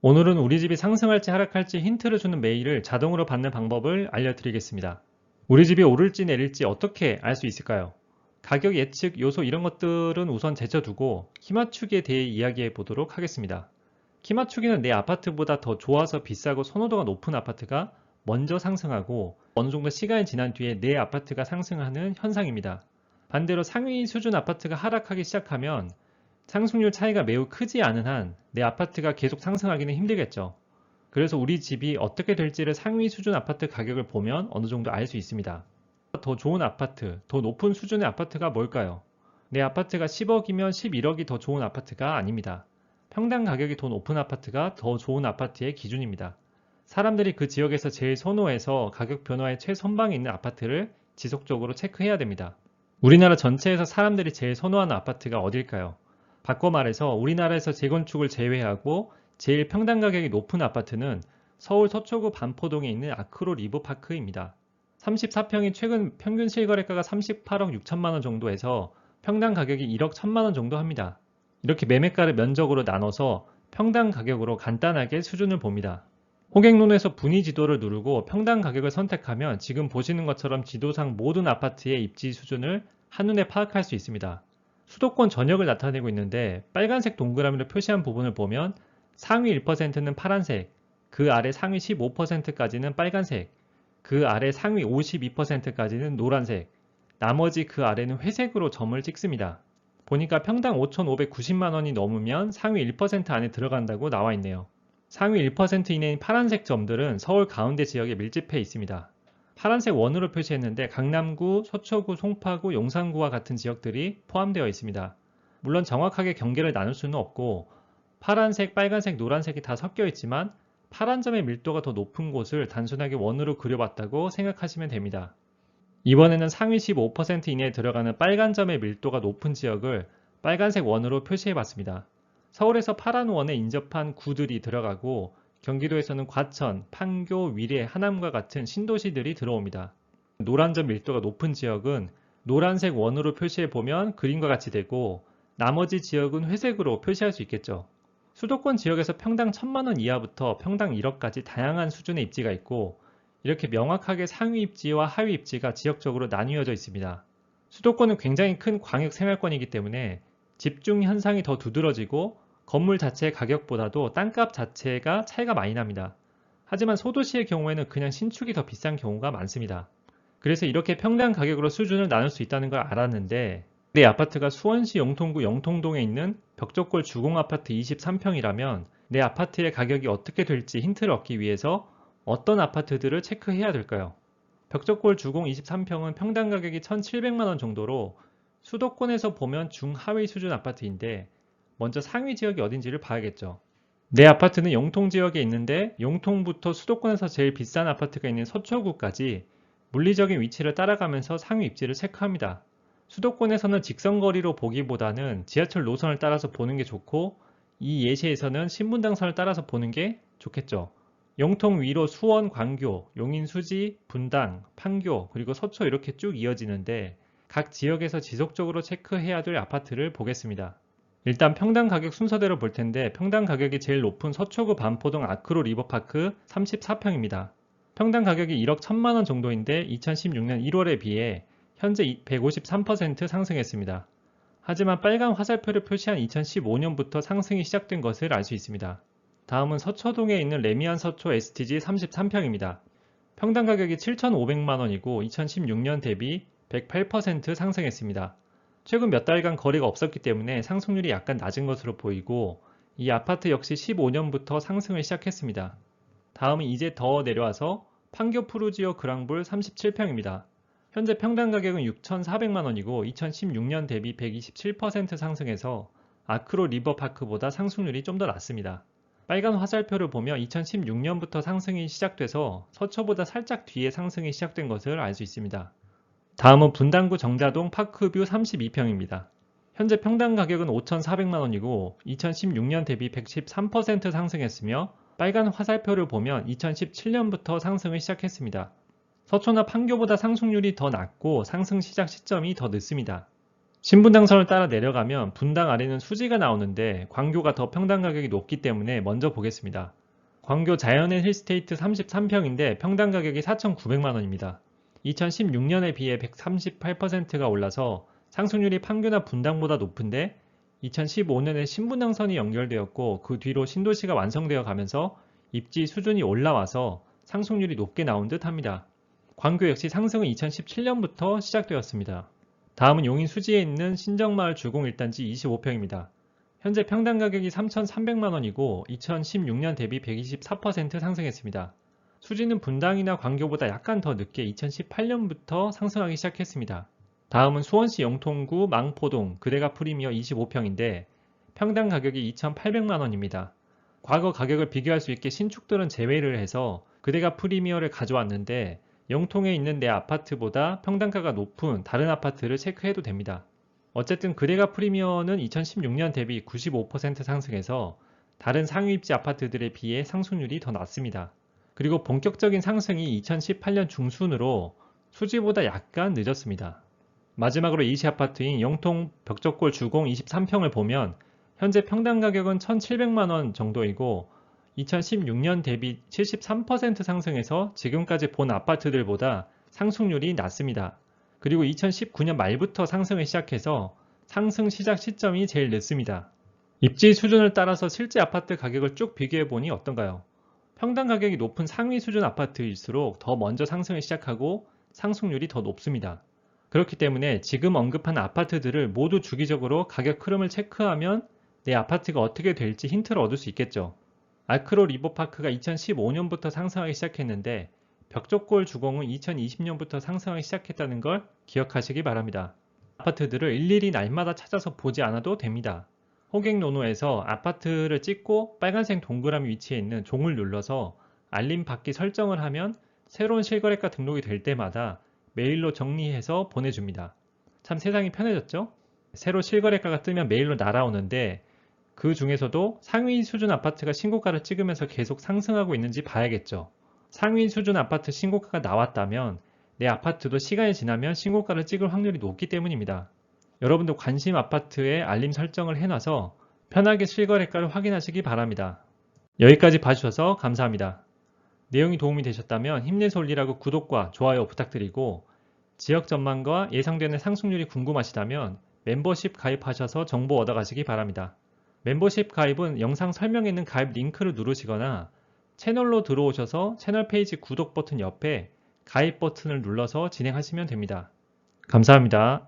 오늘은 우리 집이 상승할지 하락할지 힌트를 주는 메일을 자동으로 받는 방법을 알려드리겠습니다. 우리 집이 오를지 내릴지 어떻게 알 수 있을까요? 가격 예측 요소 이런 것들은 우선 제쳐두고 키 맞추기에 대해 이야기해 보도록 하겠습니다. 키 맞추기는 내 아파트보다 더 좋아서 비싸고 선호도가 높은 아파트가 먼저 상승하고 어느 정도 시간이 지난 뒤에 내 아파트가 상승하는 현상입니다. 반대로 상위 수준 아파트가 하락하기 시작하면 상승률 차이가 매우 크지 않은 한 내 아파트가 계속 상승하기는 힘들겠죠. 그래서 우리 집이 어떻게 될지를 상위 수준 아파트 가격을 보면 어느 정도 알 수 있습니다. 더 좋은 아파트, 더 높은 수준의 아파트가 뭘까요? 내 아파트가 10억이면 11억이 더 좋은 아파트가 아닙니다. 평당 가격이 더 높은 아파트가 더 좋은 아파트의 기준입니다. 사람들이 그 지역에서 제일 선호해서 가격 변화의 최선방에 있는 아파트를 지속적으로 체크해야 됩니다. 우리나라 전체에서 사람들이 제일 선호하는 아파트가 어딜까요? 바꿔 말해서 우리나라에서 재건축을 제외하고 제일 평당 가격이 높은 아파트는 서울 서초구 반포동에 있는 아크로 리버파크입니다. 34평이 최근 평균 실거래가가 38억 6천만 원 정도에서 평당 가격이 1억 1천만 원 정도 합니다. 이렇게 매매가를 면적으로 나눠서 평당 가격으로 간단하게 수준을 봅니다. 호갱론에서 분위 지도를 누르고 평당 가격을 선택하면 지금 보시는 것처럼 지도상 모든 아파트의 입지 수준을 한눈에 파악할 수 있습니다. 수도권 전역을 나타내고 있는데 빨간색 동그라미로 표시한 부분을 보면 상위 1%는 파란색, 그 아래 상위 15%까지는 빨간색, 그 아래 상위 52%까지는 노란색, 나머지 그 아래는 회색으로 점을 찍습니다. 보니까 평당 5,590만 원이 넘으면 상위 1% 안에 들어간다고 나와 있네요. 상위 1% 이내인 파란색 점들은 서울 가운데 지역에 밀집해 있습니다. 파란색 원으로 표시했는데 강남구, 서초구, 송파구, 용산구와 같은 지역들이 포함되어 있습니다. 물론 정확하게 경계를 나눌 수는 없고 파란색, 빨간색, 노란색이 다 섞여 있지만 파란 점의 밀도가 더 높은 곳을 단순하게 원으로 그려봤다고 생각하시면 됩니다. 이번에는 상위 15% 이내에 들어가는 빨간 점의 밀도가 높은 지역을 빨간색 원으로 표시해봤습니다. 서울에서 파란 원에 인접한 구들이 들어가고 경기도에서는 과천, 판교, 위례, 하남과 같은 신도시들이 들어옵니다. 노란 점 밀도가 높은 지역은 노란색 원으로 표시해 보면 그림과 같이 되고 나머지 지역은 회색으로 표시할 수 있겠죠. 수도권 지역에서 평당 1,000만 원 이하부터 평당 1억까지 다양한 수준의 입지가 있고 이렇게 명확하게 상위 입지와 하위 입지가 지역적으로 나뉘어져 있습니다. 수도권은 굉장히 큰 광역 생활권이기 때문에 집중 현상이 더 두드러지고 건물 자체의 가격보다도 땅값 자체가 차이가 많이 납니다. 하지만 소도시의 경우에는 그냥 신축이 더 비싼 경우가 많습니다. 그래서 이렇게 평당 가격으로 수준을 나눌 수 있다는 걸 알았는데 내 아파트가 수원시 영통구 영통동에 있는 벽적골 주공아파트 23평이라면 내 아파트의 가격이 어떻게 될지 힌트를 얻기 위해서 어떤 아파트들을 체크해야 될까요? 벽적골 주공 23평은 평당 가격이 1,700만 원 정도로 수도권에서 보면 중하위 수준 아파트인데 먼저 상위 지역이 어딘지를 봐야겠죠. 내 아파트는 영통 지역에 있는데 영통부터 수도권에서 제일 비싼 아파트가 있는 서초구까지 물리적인 위치를 따라가면서 상위 입지를 체크합니다. 수도권에서는 직선거리로 보기보다는 지하철 노선을 따라서 보는 게 좋고 이 예시에서는 신분당선을 따라서 보는 게 좋겠죠. 영통 위로 수원, 광교, 용인, 수지, 분당, 판교, 그리고 서초 이렇게 쭉 이어지는데 각 지역에서 지속적으로 체크해야 될 아파트를 보겠습니다. 일단 평당 가격 순서대로 볼 텐데 평당 가격이 제일 높은 서초구 반포동 아크로 리버파크 34평입니다. 평당 가격이 1억 1천만 원 정도인데 2016년 1월에 비해 현재 153% 상승했습니다. 하지만 빨간 화살표를 표시한 2015년부터 상승이 시작된 것을 알 수 있습니다. 다음은 서초동에 있는 레미안 서초 STG 33평입니다. 평당 가격이 7,500만 원이고 2016년 대비 108% 상승했습니다. 최근 몇 달간 거래가 없었기 때문에 상승률이 약간 낮은 것으로 보이고 이 아파트 역시 15년부터 상승을 시작했습니다. 다음은 이제 더 내려와서 판교 푸르지오 그랑불 37평입니다. 현재 평당 가격은 6,400만 원이고 2016년 대비 127% 상승해서 아크로 리버파크보다 상승률이 좀 더 낮습니다. 빨간 화살표를 보며 2016년부터 상승이 시작돼서 서초보다 살짝 뒤에 상승이 시작된 것을 알 수 있습니다. 다음은 분당구 정자동 파크뷰 32평입니다. 현재 평당 가격은 5,400만 원이고 2016년 대비 113% 상승했으며 빨간 화살표를 보면 2017년부터 상승을 시작했습니다. 서초나 판교보다 상승률이 더 낮고 상승 시작 시점이 더 늦습니다. 신분당선을 따라 내려가면 분당 아래는 수지가 나오는데 광교가 더 평당 가격이 높기 때문에 먼저 보겠습니다. 광교 자연의 힐스테이트 33평인데 평당 가격이 4,900만 원입니다. 2016년에 비해 138%가 올라서 상승률이 판교나 분당보다 높은데 2015년에 신분당선이 연결되었고 그 뒤로 신도시가 완성되어 가면서 입지 수준이 올라와서 상승률이 높게 나온 듯 합니다. 광교 역시 상승은 2017년부터 시작되었습니다. 다음은 용인 수지에 있는 신정마을 주공 1단지 25평입니다. 현재 평당 가격이 3,300만 원이고 2016년 대비 124% 상승했습니다. 수지는 분당이나 광교보다 약간 더 늦게 2018년부터 상승하기 시작했습니다. 다음은 수원시 영통구 망포동 그대가 프리미어 25평인데 평당 가격이 2,800만 원입니다. 과거 가격을 비교할 수 있게 신축들은 제외를 해서 그대가 프리미어를 가져왔는데 영통에 있는 내 아파트보다 평당가가 높은 다른 아파트를 체크해도 됩니다. 어쨌든 그대가 프리미어는 2016년 대비 95% 상승해서 다른 상위 입지 아파트들에 비해 상승률이 더 낮습니다. 그리고 본격적인 상승이 2018년 중순으로 수지보다 약간 늦었습니다. 마지막으로 이시 아파트인 영통 벽적골 주공 23평을 보면 현재 평당 가격은 1,700만 원 정도이고 2016년 대비 73% 상승해서 지금까지 본 아파트들보다 상승률이 낮습니다. 그리고 2019년 말부터 상승을 시작해서 상승 시작 시점이 제일 늦습니다. 입지 수준을 따라서 실제 아파트 가격을 쭉 비교해보니 어떤가요? 평당 가격이 높은 상위 수준 아파트일수록 더 먼저 상승을 시작하고 상승률이 더 높습니다. 그렇기 때문에 지금 언급한 아파트들을 모두 주기적으로 가격 흐름을 체크하면 내 아파트가 어떻게 될지 힌트를 얻을 수 있겠죠. 알크로 리버파크가 2015년부터 상승하기 시작했는데 벽적골 주공은 2020년부터 상승하기 시작했다는 걸 기억하시기 바랍니다. 아파트들을 일일이 날마다 찾아서 보지 않아도 됩니다. 호객노노에서 아파트를 찍고 빨간색 동그라미 위치에 있는 종을 눌러서 알림 받기 설정을 하면 새로운 실거래가 등록이 될 때마다 메일로 정리해서 보내줍니다. 참 세상이 편해졌죠? 새로 실거래가가 뜨면 메일로 날아오는데 그 중에서도 상위 수준 아파트가 신고가를 찍으면서 계속 상승하고 있는지 봐야겠죠. 상위 수준 아파트 신고가가 나왔다면 내 아파트도 시간이 지나면 신고가를 찍을 확률이 높기 때문입니다. 여러분도 관심 아파트에 알림 설정을 해놔서 편하게 실거래가를 확인하시기 바랍니다. 여기까지 봐주셔서 감사합니다. 내용이 도움이 되셨다면 힘내서 올리라고 구독과 좋아요 부탁드리고 지역 전망과 예상되는 상승률이 궁금하시다면 멤버십 가입하셔서 정보 얻어가시기 바랍니다. 멤버십 가입은 영상 설명에 있는 가입 링크를 누르시거나 채널로 들어오셔서 채널 페이지 구독 버튼 옆에 가입 버튼을 눌러서 진행하시면 됩니다. 감사합니다.